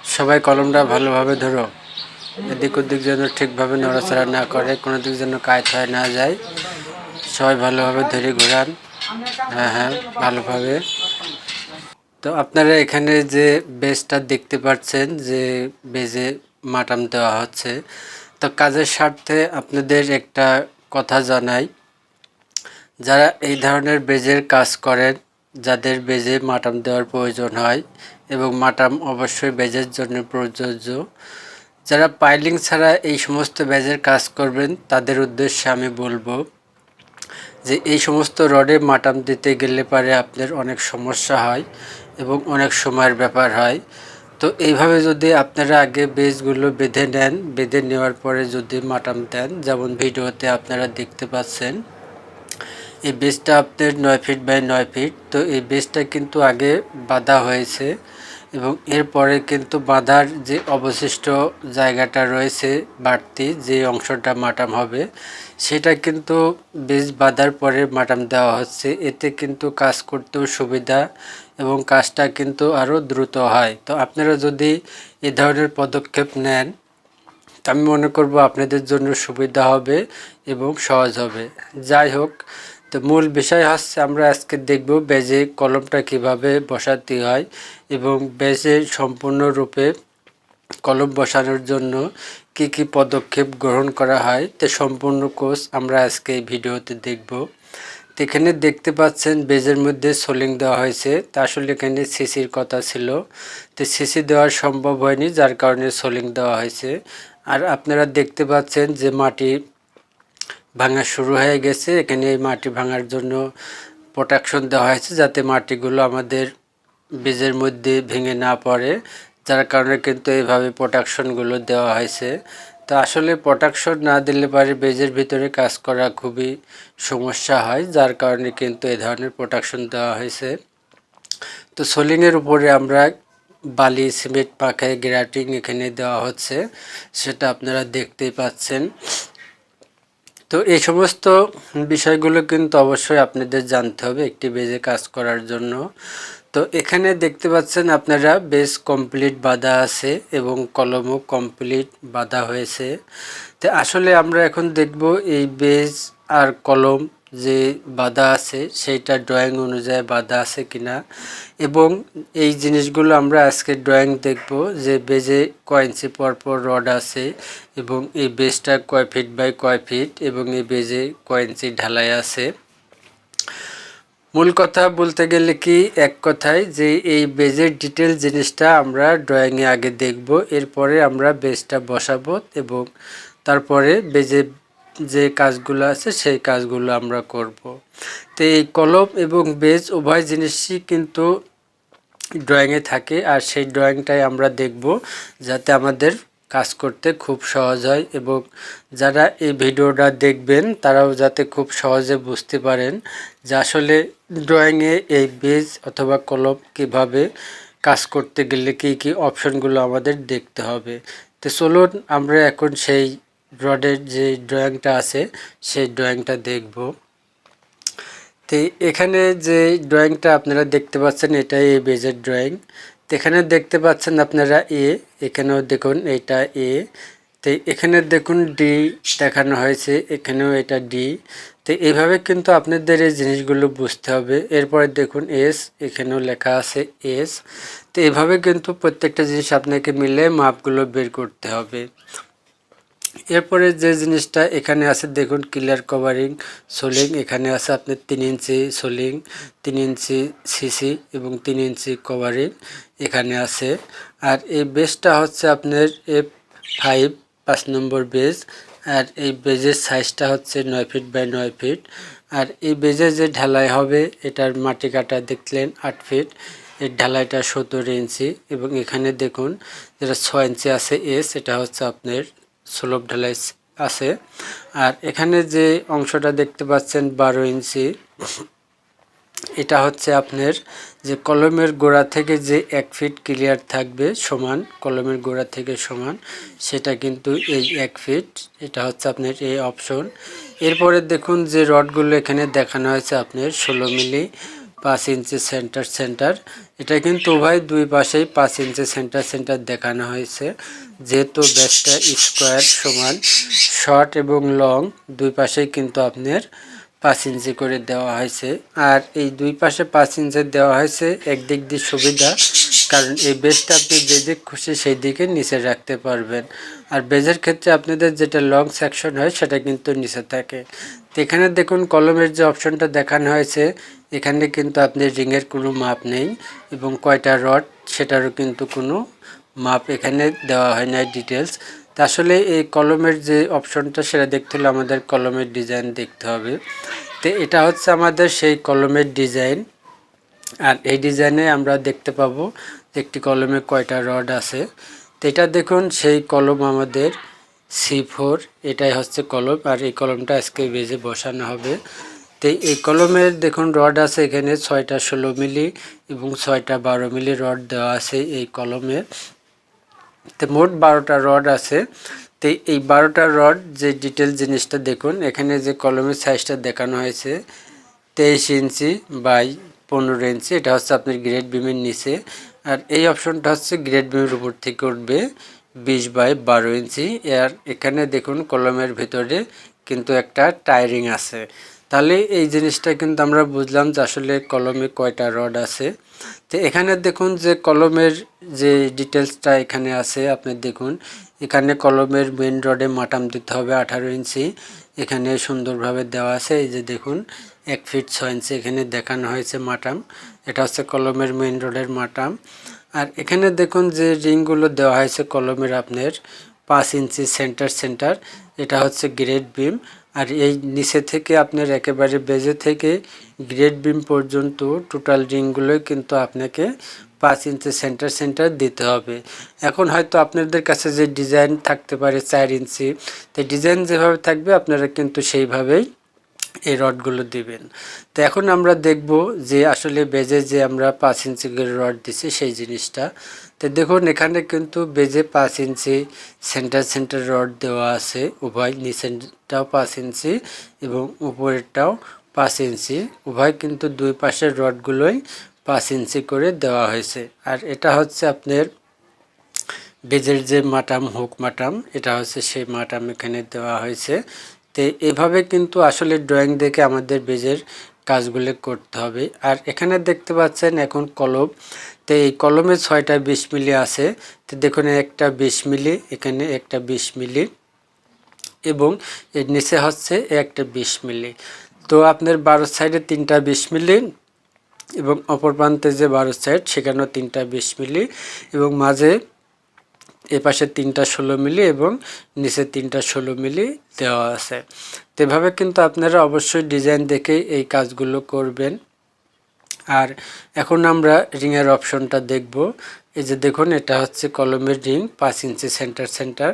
সবাই কলমটা ভালোভাবে ধরো, এদিক ওদিক যেন ঠিকভাবে নড়াচড়া না করে, কোনো দিক যেন কায়ত হয়ে না যায়। সবাই ভালোভাবে ধরে ঘোরান। হ্যাঁ হ্যাঁ, ভালোভাবে। তো আপনারা এখানে যে বেজটা দেখতে পাচ্ছেন, যে বেজে মাটাম দেওয়া হচ্ছে, তো কাজের স্বার্থে আপনাদের একটা কথা জানাই, যারা এই ধরনের বেজের কাজ করেন, যাদের বেজে মাটাম দেওয়ার প্রয়োজন হয়, এবং মাটাম অবশ্যই বেজের জন্য প্রযোজ্য, যারা পাইলিং ছাড়া এই সমস্ত বেজের কাজ করবেন, তাদের উদ্দেশ্যে আমি বলবো যে এই সমস্ত রডে মাটাম দিতে গেলে পারে আপনার অনেক সমস্যা হয় এবং অনেক সময়ের ব্যাপার হয়। তো এইভাবে যদি আপনারা আগে বেজগুলো বেঁধে নেন, বেঁধে নেওয়ার পরে যদি মাটাম দেন, যেমন ভিডিওতে আপনারা দেখতে পাচ্ছেন, এই বেজটা আপনার 9 ফিট বাই 9 ফিট। তো এই বেজটা কিন্তু আগে বাঁধা হয়েছে, এবং এরপরে কিন্তু বাঁধার যে অবশিষ্ট জায়গাটা রয়েছে, বাড়তি যে অংশটা মাটাম হবে, সেটা কিন্তু বেজ বাঁধার পরে মাটাম দেওয়া হচ্ছে। এতে কিন্তু কাজ করতেও সুবিধা এবং কাজটা কিন্তু আরও দ্রুত হয়। তো আপনারা যদি এ ধরনের পদক্ষেপ নেন, তো আমি মনে করব আপনাদের জন্য সুবিধা হবে এবং সহজ হবে। যাই হোক, তো মূল বিষয় হচ্ছে আমরা আজকে দেখব বেজে কলমটা কিভাবে বসাতে হয় এবং বেজে সম্পূর্ণরূপে কলম বসানোর জন্য কি কি পদক্ষেপ গ্রহণ করা হয়, তো সম্পূর্ণ কোর্স আমরা আজকে এই ভিডিওতে দেখব। তো এখানে দেখতে পাচ্ছেন বেজের মধ্যে সোলিং দেওয়া হয়েছে। তা আসলে এখানে সিসির কথা ছিল, তো সিসি দেওয়া সম্ভব হয়নি, যার কারণে সোলিং দেওয়া হয়েছে। আর আপনারা দেখতে পাচ্ছেন যে মাটি ভাঙা শুরু হয়ে গেছে। এখানে এই মাটি ভাঙার জন্য প্রোটেকশন দেওয়া হয়েছে, যাতে মাটিগুলো আমাদের বীজের মধ্যে ভেঙে না পড়ে, যার কারণে কিন্তু এইভাবে প্রোটেকশনগুলো দেওয়া হয়েছে। তো আসলে প্রোটেকশন না দিলে পারে বীজের ভিতরে কাজ করা খুবই সমস্যা হয়, যার কারণে কিন্তু এই ধরনের প্রোটেকশন দেওয়া হয়েছে। তো সোলিংয়ের উপরে আমরা বালি সিমেন্ট পাখায় গ্রাটিং এখানে দেওয়া হচ্ছে, সেটা আপনারা দেখতেই পাচ্ছেন। তো এই সমস্ত বিষয়গুলো কিন্তু অবশ্যই আপনাদের জানতে হবে একটি বেজে কাজ করার জন্য। তো এখানে দেখতে পাচ্ছেন আপনারা বেজ কমপ্লিট বাঁধা আছে এবং কলমও কমপ্লিট বাঁধা হয়েছে। তো আসলে আমরা এখন দেখব এই বেজ আর কলম যে বাঁধা আছে সেইটা ড্রয়িং অনুযায়ী বাঁধা আছে কিনা, এবং এই জিনিসগুলো আমরা আজকে ড্রয়িং দেখব যে বেজে কয় ইঞ্চি পরপর রড আছে, এবং এই বেজটা কয় ফিট বাই কয় ফিট, এবং এই বেজে কয় ইঞ্চি ঢালাই আছে। মূল কথা বলতে গেলে কি, এক কথায় যে এই বেজের ডিটেল জিনিসটা আমরা ড্রয়িংয়ে আগে দেখব, এরপরে আমরা বেজটা বসাবো এবং তারপরে বেজে যে কাজগুলো আছে সেই কাজগুলো আমরা করব। তো এই কলম এবং বেজ উভয় জিনিসই কিন্তু ড্রয়িংয়ে থাকে, আর সেই ড্রয়িংটাই আমরা দেখব যাতে আমাদের কাজ করতে খুব সহজ হয়, এবং যারা এই ভিডিওটা দেখবেন তারাও যাতে খুব সহজে বুঝতে পারেন যে আসলে ড্রয়িংয়ে এই বেজ অথবা কলম কিভাবে কাজ করতে গেলে কী কী অপশনগুলো আমাদের দেখতে হবে। তো চলুন আমরা এখন সেই রডের যে ড্রয়িংটা আছে সেই ড্রয়িংটা দেখব। তো এখানে যে ড্রয়িংটা আপনারা দেখতে পাচ্ছেন এটাই এই বেজের ড্রয়িং। তো এখানে দেখতে পাচ্ছেন আপনারা এ, এখানেও দেখুন এটা এ, তো এখানে দেখুন ডি দেখানো হয়েছে, এখানেও এটা ডি। তো এইভাবে কিন্তু আপনাদের এই জিনিসগুলো বুঝতে হবে। এরপরে দেখুন এস, এখানেও লেখা আছে এস। তো এইভাবে কিন্তু প্রত্যেকটা জিনিস আপনাকে মিলে মাপগুলো বের করতে হবে। এরপরে যে জিনিসটা এখানে আছে দেখুন ক্লিয়ার কভারিং সোলিং, এখানে আছে আপনার 3 ইঞ্চি সোলিং, 3 ইঞ্চি সিসি এবং 3 ইঞ্চি কভারিং এখানে আছে। আর এই বেসটা হচ্ছে আপনার F5 5 নম্বর বেজ, আর এই বেজের সাইজটা হচ্ছে 9 ফিট বাই 9 ফিট। আর এই বেজে যে ঢালাই হবে এটার মাটি কাটা দেখলেন 8 ফিট, এর ঢালাইটা 17 ইঞ্চি, এবং এখানে দেখুন যেটা 6 ইঞ্চি আছে এস, এটা হচ্ছে আপনার স্লোপ ঢালাই আছে। আর এখানে যে অংশটা দেখতে পাচ্ছেন 12 ইঞ্চি, এটা হচ্ছে আপনার যে কলমের গোড়া থেকে যে 1 ফিট ক্লিয়ার থাকবে সমান, কলমের গোড়া থেকে সমান, সেটা কিন্তু এই 1 ফিট, এটা হচ্ছে আপনার এই অপশন। এরপরে দেখুন যে রডগুলো এখানে দেখানো হয়েছে আপনার 16 মিলি 5 ইঞ্চি সেন্টার। এটা কিন্তু উভয় দুই পাশেই 5 ইঞ্চি সেন্টার দেখানো হয়েছে, যেহেতু বেসটা স্কোয়ার সমান শর্ট এবং লং দুই পাশেই কিন্তু আপনার 5 ইঞ্চি করে দেওয়া হয়েছে। আর এই দুই পাশে 5 ইঞ্চি দেওয়া হয়েছে একদিক দিয়ে সুবিধা, কারণ এই বেসটা আপনি যেদিক খুশি সেই দিকে নিচে রাখতে পারবেন। আর বেজের ক্ষেত্রে আপনাদের যেটা লং সেকশন হয় সেটা কিন্তু নিচে থাকে। তো এখানে দেখুন কলমের যে অপশনটা দেখানো হয়েছে, এখানে কিন্তু আপনার রিংয়ের কোনো মাপ নেই এবং কয়টা রড সেটারও কিন্তু কোনো মাপ এখানে দেওয়া হয় না ডিটেলস। তা আসলে এই কলমের যে অপশনটা সেটা দেখতে হলে আমাদের কলমের ডিজাইন দেখতে হবে। তো এটা হচ্ছে আমাদের সেই কলমের ডিজাইন। আর এই ডিজাইনে আমরা দেখতে পাবো যে একটি কলমে কয়টা রড আছে। তো এটা দেখুন সেই কলম আমাদের C4, এটাই হচ্ছে কলম। আর এই কলমটা আজকে বেজে বসানো হবে। তো এই কলমের দেখুন রড আছে এখানে 6টা 16 মিলি এবং 6টা 12 মিলি রড দেওয়া আছে এই কলমে। তো মোট 12টা রড আছে। তো এই 12টা রড যে ডিটেল জিনিসটা দেখুন, এখানে যে কলমের সাইজটা দেখানো হয়েছে 23 ইঞ্চি বাই 15 ইঞ্চি, এটা হচ্ছে আপনার গ্রেড বিমের নিচে। আর এই অপশনটা হচ্ছে গ্রেড বিমের উপর থেকে উঠবে 20 বাই 12 ইঞ্চি। আর এখানে দেখুন কলমের ভিতরে কিন্তু একটা টায়ারিং আছে। তাহলে এই জিনিসটা কিন্তু আমরা বুঝলাম যে আসলে কলমে কয়টা রড আছে। তো এখানে দেখুন যে কলমের যে ডিটেলসটা এখানে আছে, আপনি দেখুন এখানে কলমের মেন রডে মাটাম দিতে হবে 18 ইঞ্চি, এখানে সুন্দরভাবে দেওয়া আছে। এই যে দেখুন 1 ফিট 6 ইঞ্চি এখানে দেখানো হয়েছে মাটাম, এটা হচ্ছে কলমের মেন রডের মাটাম। আর এখানে দেখুন যে রিংগুলো দেওয়া হয়েছে কলমের আপনার 5 ইঞ্চি সেন্টার, এটা হচ্ছে গ্রেড বিম। আর এই নিচে থেকে আপনার একেবারে বেজে থেকে গ্রেড বিম পর্যন্ত টোটাল রিংগুলোই কিন্তু আপনাকে 5 ইঞ্চি সেন্টার দিতে হবে। এখন হয়তো আপনাদের কাছে যে ডিজাইন থাকতে পারে 4 ইঞ্চি, তো ডিজাইন যেভাবে থাকবে আপনারা কিন্তু সেইভাবেই এই রডগুলো দিবেন। তো এখন আমরা দেখব যে আসলে বেজে যে আমরা 5 ইঞ্চি করে রড দিছি সেই জিনিসটা। তো দেখুন এখানে কিন্তু বেজে 5 ইঞ্চি সেন্টার রড দেওয়া আছে, উভয় নিচেরটাও 5 ইঞ্চি এবং উপরেরটাও 5 ইঞ্চি, উভয় কিন্তু দুই পাশের রডগুলোই 5 ইঞ্চি করে দেওয়া হয়েছে। আর এটা হচ্ছে আপনার বেজের যে মাটাম, হুক মাটাম, এটা হচ্ছে সেই মাটাম এখানে দেওয়া হয়েছে। তো এভাবে কিন্তু আসলে ড্রয়িং দেখে আমাদের বেজের কাজগুলো করতে হবে। আর এখানে দেখতে পাচ্ছেন এখন কলম, তো এই কলমে 6টা 20 মিলি আছে। তো দেখুন একটা 20 মিলি, এখানে একটা 20 মিলি এবং এর নিচে হচ্ছে একটা 20 মিলি। তো আপনার 12 সাইডে 3টা 20 মিলি এবং অপর প্রান্তে যে 12 সাইড সেখানেও 3টা 20 মিলি এবং মাঝে এপাশে 3টা 16 মিলি এবং নিচে 3টা 16 মিলি দেওয়া আছে। তো এভাবে কিন্তু আপনারা অবশ্যই ডিজাইন দেখে এই কাজগুলো করবেন। আর এখন আমরা রিংয়ের অপশনটা দেখব। এই যে দেখুন এটা হচ্ছে কলমের রিং 5 ইঞ্চি সেন্টার।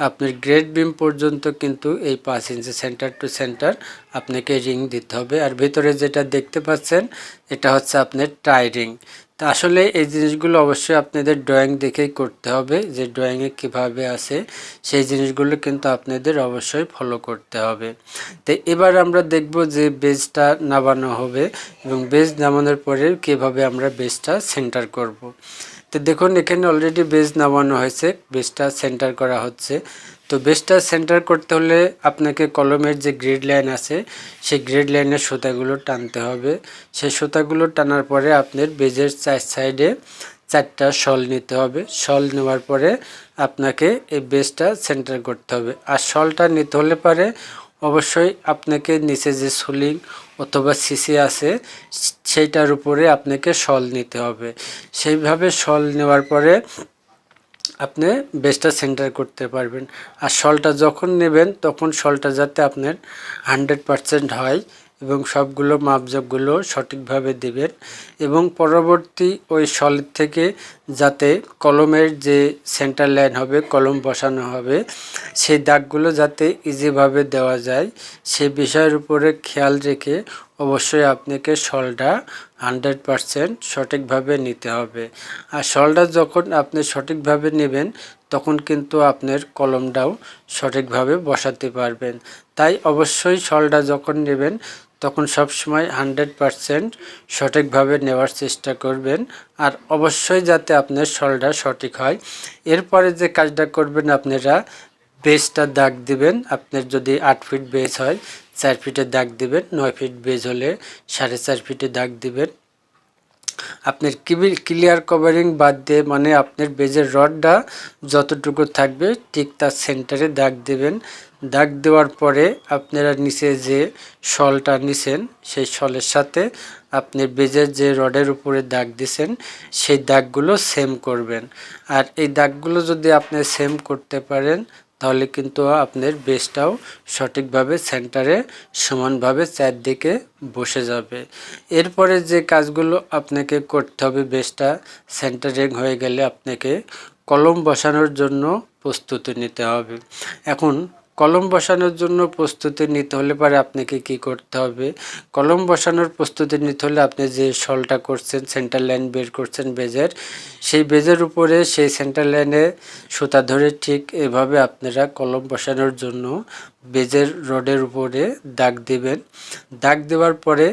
আপনার গ্রেড বিম পর্যন্ত কিন্তু এই 5 ইঞ্চি সেন্টার টু সেন্টার আপনাকে রিং দিতে হবে। আর ভিতরে যেটা দেখতে পাচ্ছেন এটা হচ্ছে আপনার টাই রিং। তা আসলে এই জিনিসগুলো অবশ্যই আপনাদের ড্রয়িং দেখেই করতে হবে, যে ড্রয়িংয়ে কীভাবে আছে সেই জিনিসগুলো কিন্তু আপনাদের অবশ্যই ফলো করতে হবে। তো এবার আমরা দেখব যে বেজটা নামানো হবে এবং বেজ নামানোর পরে কীভাবে আমরা বেজটা সেন্টার করব। তো দেখুন এখানে অলরেডি বেজ নামানো হয়েছে, বেজটা সেন্টার করা হচ্ছে। তো বেজটা সেন্টার করতে হলে আপনাকে কলমের যে গ্রিড লাইন আছে সেই গ্রিড লাইনের সুতাগুলো টানতে হবে। সেই সুতাগুলো টানার পরে আপনার বেজের 4 সাইডে 4টা শল নিতে হবে। শল নেওয়ার পরে আপনাকে এই বেজটা সেন্টার করতে হবে। আর শলটা নিতে হলে পারে অবশ্যই আপনাকে নিচে যে সুলিং অথবা সিসি আছে সেইটার উপরে আপনাকে শল নিতে হবে। সেইভাবে শল নেওয়ার পরে আপনি বেজটা সেন্টার করতে পারবেন। আর শলটা যখন নেবেন তখন শলটা যাতে আপনার 100% হয় এবং সবগুলো মাপজোকগুলো সঠিকভাবে দেবেন এবং পরবর্তী ওই শলের থেকে যাতে কলমের যে সেন্টার লাইন হবে, কলম বসানো হবে, সেই দাগগুলো যাতে ইজিভাবে দেওয়া যায় সেই বিষয়ের উপরে খেয়াল রেখে অবশ্যই আপনাকে শলটা 100% সঠিকভাবে নিতে হবে। আর শলটা যখন আপনি সঠিকভাবে নেবেন তখন কিন্তু আপনার কলমটাও সঠিকভাবে বসাতে পারবেন। তাই অবশ্যই শলটা যখন নেবেন তখন সবসময় 100% সঠিকভাবে নেওয়ার চেষ্টা করবেন। আর অবশ্যই যাতে আপনার শলটা সঠিক হয়। এরপরে যে কাজটা করবেন, আপনারা বেজটা দাগ দিবেন। আপনার যদি 8 ফিট বেজ হয় 4 ফিটে দাগ দিবেন, 9 ফিট বেজ হলে 4.5 ফিটে দাগ দিবেন। আপনার ক্লিয়ার কভারিং বাদ দিয়ে, মানে আপনার বেজের রডটা যতটুকু থাকবে ঠিক তার সেন্টারে দাগ দিবেন। দাগ দেওয়ার পরে আপনারা নিচে যে শলটা নিছেন সেই শলের সাথে আপনার বেজের যে রডের উপরে দাগ দিছেন সেই দাগগুলো সেম করবেন। আর এই দাগগুলো যদি আপনি সেম করতে পারেন তাহলে কিন্তু আপনার বেজটাও সঠিকভাবে সেন্টারে সমানভাবে চারদিকে বসে যাবে। এরপরে যে কাজগুলো আপনাকে করতে হবে, বেজটা সেন্টারিং হয়ে গেলে আপনাকে কলম বসানোর জন্য প্রস্তুতি নিতে হবে। এখন কলম বসানোর জন্য প্রস্তুতি নিতে হলে পরে আপনাকে কি করতে হবে? কলম বসানোর প্রস্তুতি নিতে হলে আপনি যে শলটা করছেন, সেন্টার লাইন বের করছেন বেজের, সেই বেজের উপরে সেই সেন্টার লাইনে সুতা ধরে ঠিক এভাবে আপনারা কলম বসানোর জন্য বেজের রডের উপরে দাগ দিবেন। দাগ দেওয়ার পরে,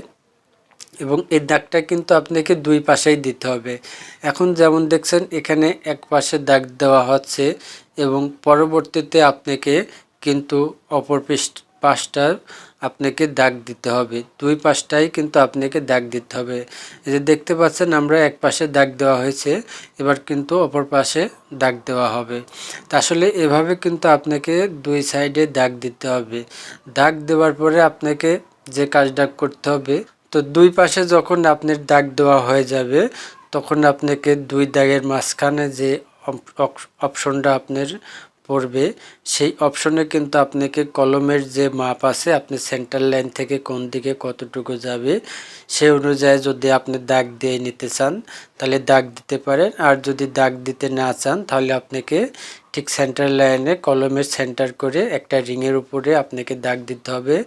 এবং এই দাগটা কিন্তু আপনাকে দুই পাশেই দিতে হবে। এখন যেমন দেখছেন এখানে এক পাশে দাগ দেওয়া হচ্ছে এবং পরবর্তীতে আপনাকে কিন্তু অপর পাশটা আপনাকে দাগ দিতে হবে। দুই পাশটাই কিন্তু আপনাকে দাগ দিতে হবে। এই যে দেখতে পাচ্ছেন আমরা এক পাশে দাগ দেওয়া হয়েছে, এবার কিন্তু অপর পাশে দাগ দেওয়া হবে। তা আসলে এভাবে কিন্তু আপনাকে দুই সাইডে দাগ দিতে হবে। দাগ দেওয়ার পরে আপনাকে যে কাজটা করতে হবে, তো দুই পাশে যখন আপনার দাগ দেওয়া হয়ে যাবে তখন আপনাকে দুই দাগের মাঝখানে যে অপশনটা আপনার পড়বে সেই অপশনে কিন্তু আপনাকে কলমের যে মাপ আছে, আপনি সেন্টার লাইন থেকে কোন দিকে কতটুকু যাবে সেই অনুযায়ী যদি আপনি দাগ দিয়ে নিতে চান তাহলে দাগ দিতে পারেন। আর যদি দাগ দিতে না চান তাহলে আপনাকে ঠিক সেন্টার লাইনে কলমের সেন্টার করে একটা রিংয়ের উপরে আপনাকে দাগ দিতে হবে।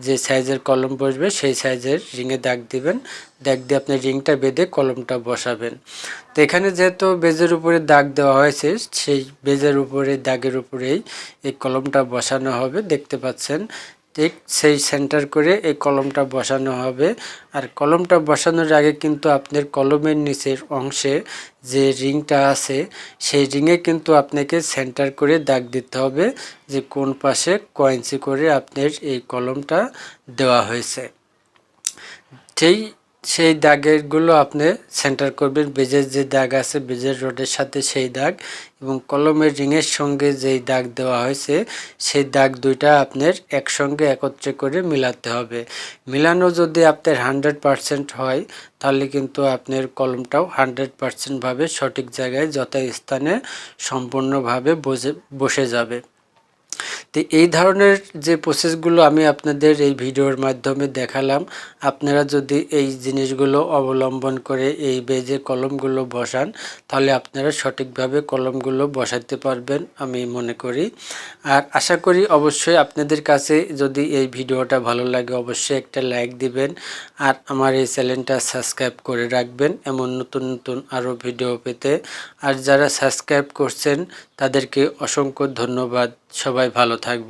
যে সাইজের কলম বসবে সেই সাইজের রিংয়ে দাগ দিবেন। দাগ দিয়ে আপনি রিংটা বেঁধে কলমটা বসাবেন। তো এখানে যেহেতু বেজের উপরে দাগ দেওয়া হয়েছে সেই বেজের উপরে দাগের উপরেই এই কলমটা বসানো হবে। দেখতে পাচ্ছেন ঠিক সেই সেন্টার করে এই কলমটা বসানো হবে। আর কলমটা বসানোর আগে কিন্তু আপনার কলমের নিচের অংশে যে রিংটা আছে সেই রিংয়ে কিন্তু আপনাকে সেন্টার করে দাগ দিতে হবে যে কোন পাশে কয় ইঞ্চি করে আপনার এই কলমটা দেওয়া হয়েছে। সেই দাগেরগুলো আপনি সেন্টার করবেন। বেজের যে দাগ আছে বেজের রডের সাথে সেই দাগ এবং কলমের রিংয়ের সঙ্গে যেই দাগ দেওয়া হয়েছে সেই দাগ দুইটা আপনার একসঙ্গে একত্রে করে মিলাতে হবে। মিলানো যদি আপনার 100% হয় তাহলে কিন্তু আপনার কলমটাও 100% ভাবে সঠিক জায়গায় যথাস্থানে সম্পূর্ণভাবে বসে যাবে। তো এই ধরনের যে প্রসেসগুলো আমি আপনাদের এই ভিডিওর মাধ্যমে দেখালাম, আপনারা যদি এই জিনিসগুলো অবলম্বন করে এই বেজে কলমগুলো বসান তাহলে আপনারা সঠিকভাবে কলমগুলো বসাতে পারবেন আমি মনে করি। আর আশা করি অবশ্যই আপনাদের কাছে যদি এই ভিডিওটা ভালো লাগে অবশ্যই একটা লাইক দিবেন আর আমার এই চ্যানেলটা সাবস্ক্রাইব করে রাখবেন এমন নতুন নতুন আরও ভিডিও পেতে। আর যারা সাবস্ক্রাইব করছেন তাদেরকে অসংখ্য ধন্যবাদ। সবাই ভালো থাকবে।